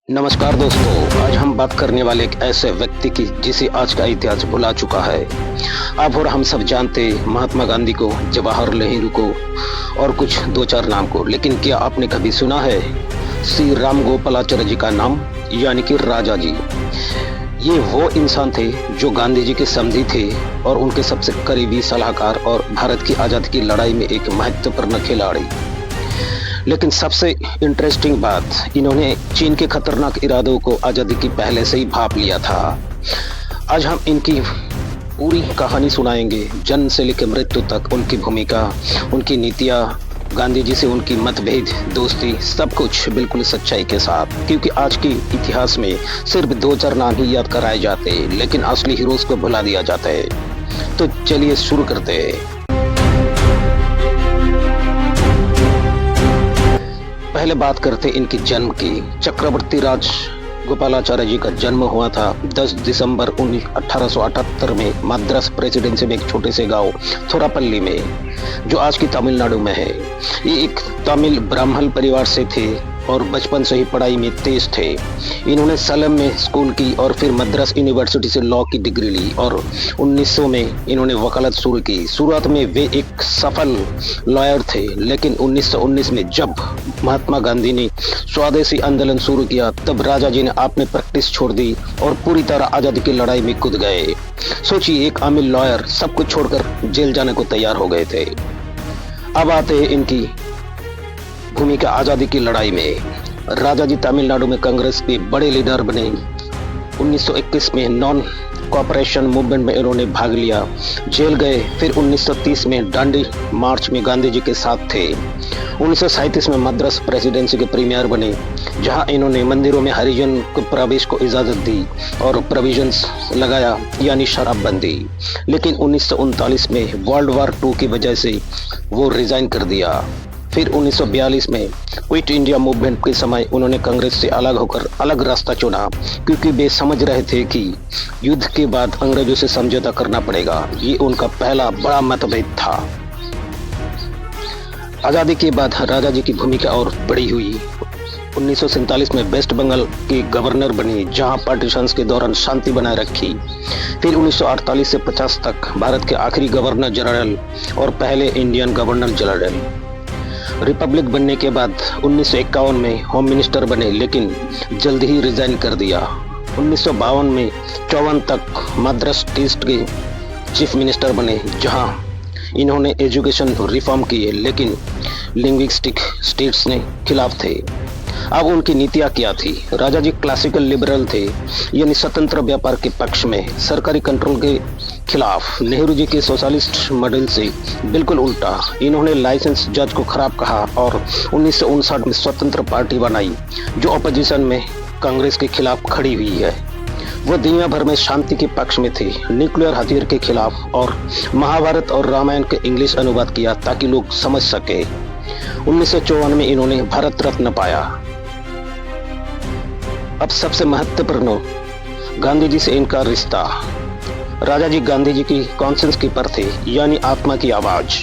नमस्कार दोस्तों, आज हम बात करने वाले एक ऐसे व्यक्ति की जिसे आज का इतिहास भुला चुका है। आप और हम सब जानते महात्मा गांधी को, जवाहरलाल नेहरू को और कुछ दो चार नाम को, लेकिन क्या आपने कभी सुना है श्री राम गोपालाचारी जी का नाम, यानी कि राजा जी। ये वो इंसान थे जो गांधी जी के समधी थे और उनके सबसे करीबी सलाहकार और भारत की आज़ादी की लड़ाई में एक महत्वपूर्ण खिलाड़ी। लेकिन सबसे इंटरेस्टिंग बात, इन्होंने चीन के खतरनाक इरादों को आज़ादी की पहले से ही भांप लिया था। आज हम इनकी पूरी कहानी सुनाएंगे, जन्म से लेकर मृत्यु तक, उनकी भूमिका, उनकी नीतियाँ, गांधी जी से उनकी मतभेद, दोस्ती, सब कुछ बिल्कुल सच्चाई के साथ। क्योंकि आज के इतिहास में सिर्फ दो चार नाम ही याद कराए जाते हैं, लेकिन असली हीरोज को भुला दिया जाता है। तो चलिए शुरू करते हैं। पहले बात करते इनके जन्म की। चक्रवर्ती राज गोपालाचारी जी का जन्म हुआ था 10 दिसंबर 1878 में मद्रास प्रेसिडेंसी में एक छोटे से गांव थोरापल्ली में, जो आज की तमिलनाडु में है। ये एक तमिल ब्राह्मण परिवार से थे और बचपन से ही पढ़ाई में तेज थे। इन्होंने सलेम में स्कूल की और फिर मद्रास यूनिवर्सिटी से लॉ की डिग्री ली और 1900 में इन्होंने वकालत शुरू की। शुरुआत में वे एक सफल लॉयर थे, लेकिन 1919 में जब महात्मा गांधी ने स्वदेशी आंदोलन शुरू किया, तब राजा जी ने आपने प्रैक्टिस छोड़ दी और पूरी तरह आज़ादी की लड़ाई में कूद गए। सोचिए, एक आमिर लॉयर सब कुछ छोड़कर जेल जाने को तैयार हो गए थे। अब आते हैं इनकी भूमिका आज़ादी की लड़ाई में। राजा जी तमिलनाडु में कांग्रेस के बड़े लीडर बने। 1921 में नॉन कोऑपरेशन मूवमेंट में इन्होंने भाग लिया, जेल गए। फिर 1930 में दांडी मार्च में गांधी जी के साथ थे। 1937 में मद्रास प्रेसिडेंसी के प्रीमियर बने, जहां इन्होंने मंदिरों में हरिजन को प्रवेश को इजाज़त दी और प्रोविजंस लगाया, यानी शराबबंदी। लेकिन 1939 में वर्ल्ड वार 2 की वजह से वो रिजाइन कर दिया। फिर 1942 में क्विट इंडिया मूवमेंट के समय उन्होंने कांग्रेस से अलग होकर अलग रास्ता चुना, क्योंकि वे समझ रहे थे कि युद्ध के बाद अंग्रेजों से समझौता करना पड़ेगा। ये उनका पहला बड़ा मतभेद था। आज़ादी के बाद राजा जी की भूमिका और बड़ी हुई। 1947 में वेस्ट बंगाल के गवर्नर बने, जहां पार्टीशंस के दौरान शांति बनाए रखी। फिर 1948 से 50 तक भारत के आखिरी गवर्नर जनरल और पहले इंडियन गवर्नर जनरल। रिपब्लिक बनने के बाद 1951 में होम मिनिस्टर बने, लेकिन जल्द ही रिजाइन कर दिया। 1952 में 54 तक मद्रास टेस्ट के चीफ मिनिस्टर बने, जहां इन्होंने एजुकेशन रिफॉर्म किए, लेकिन लिंग्विस्टिक स्टेट्स ने खिलाफ थे। अब उनकी नीतियाँ क्या थी? राजा जी क्लासिकल लिबरल थे, यानी स्वतंत्र व्यापार के पक्ष में, सरकारी कंट्रोल के खिलाफ। नेहरू जी के सोशलिस्ट मॉडल से बिल्कुल उल्टा। इन्होंने लाइसेंस जज को खराब कहा और 1959 में स्वतंत्र पार्टी बनाई, जो अपोजिशन में कांग्रेस के खिलाफ खड़ी हुई है। वो दुनिया भर में शांति के पक्ष में थे, न्यूक्लियर हथियार के खिलाफ, और महाभारत और रामायण के इंग्लिश अनुवाद किया ताकि लोग समझ सके। 1954 में इन्होंने भारत रत्न पाया। अब सबसे महत्वपूर्ण, गांधी जी से इनका रिश्ता। राजा जी गांधी जी की कॉन्शियंस कीपर थे, यानी आत्मा की आवाज।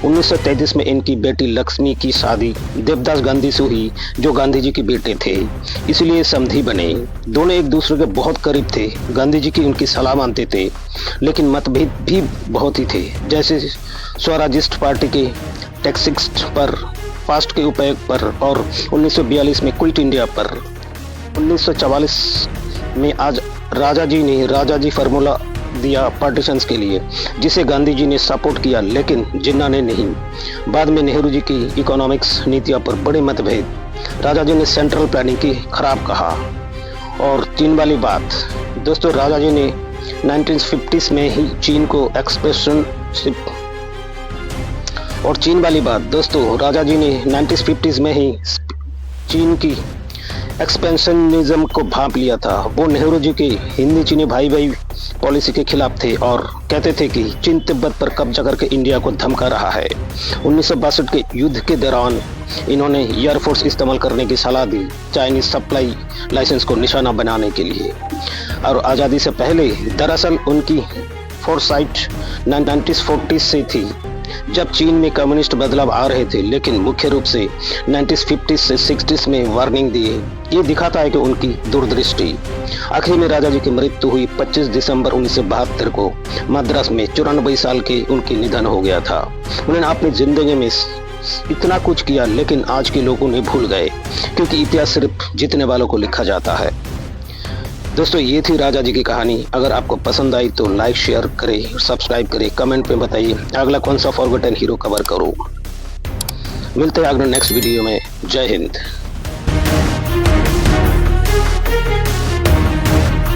1933 में इनकी बेटी लक्ष्मी की शादी देवदास गांधी से हुई, जो गांधी जी के बेटे थे, इसलिए समधी बने। दोनों एक दूसरे के बहुत करीब थे। गांधी जी की उनकी सलाह मानते थे, लेकिन मतभेद भी बहुत ही थे, जैसे स्वराजिस्ट पार्टी के टैक्सिस पर, फास्ट के उपयोग पर, और 1942 में क्विट इंडिया पर। 1944 में आज राजा जी फार्मूला दिया पार्टीशंस के लिए, जिसे गांधी जी ने सपोर्ट किया, लेकिन जिन्ना ने नहीं। बाद में नेहरू जी की इकोनॉमिक्स नीतियों पर बड़े मतभेद। राजा जी ने सेंट्रल प्लानिंग की खराब कहा। और चीन वाली बात, दोस्तों, राजा जी ने 1950s में ही चीन को एक्सपेंशनशिप, और चीन वाली बात दोस्तों, राजा जी ने 1950s में ही चीन की एक्सपेंशनिज्म को भांप लिया था। वो नेहरू जी की हिंदी चीनी भाई भाई पॉलिसी के खिलाफ थे और कहते थे कि चीन तिब्बत पर कब्जा करके इंडिया को धमका रहा है। 1962 के युद्ध के दौरान इन्होंने एयरफोर्स इस्तेमाल करने की सलाह दी, चाइनीज सप्लाई लाइसेंस को निशाना बनाने के लिए। और आज़ादी से पहले दरअसल उनकी फोरसाइट 1940 से थी। जब चीन में कम्युनिस्ट बदलाव आ रहे थे, लेकिन मुख्य रूप से 1950 से 60 में वार्निंग दिए। ये दिखाता है कि उनकी दूरदृष्टि। आखिर में राजा जी की मृत्यु हुई 25 दिसंबर 1972 को मद्रास में 94 साल के उनकी निधन हो गया था। उन्होंने अपनी जिंदगी में इतना कुछ किया, लेकिन आज के लोग उन्हें भूल गए, क्योंकि इतिहास सिर्फ जीतने वालों को लिखा जाता है। दोस्तों, ये थी राजा जी की कहानी। अगर आपको पसंद आई तो लाइक शेयर करें, सब्सक्राइब करें, कमेंट में बताइए अगला कौन सा फॉरगॉटन हीरो कवर करूं। मिलते हैं अगले नेक्स्ट वीडियो में। जय हिंद।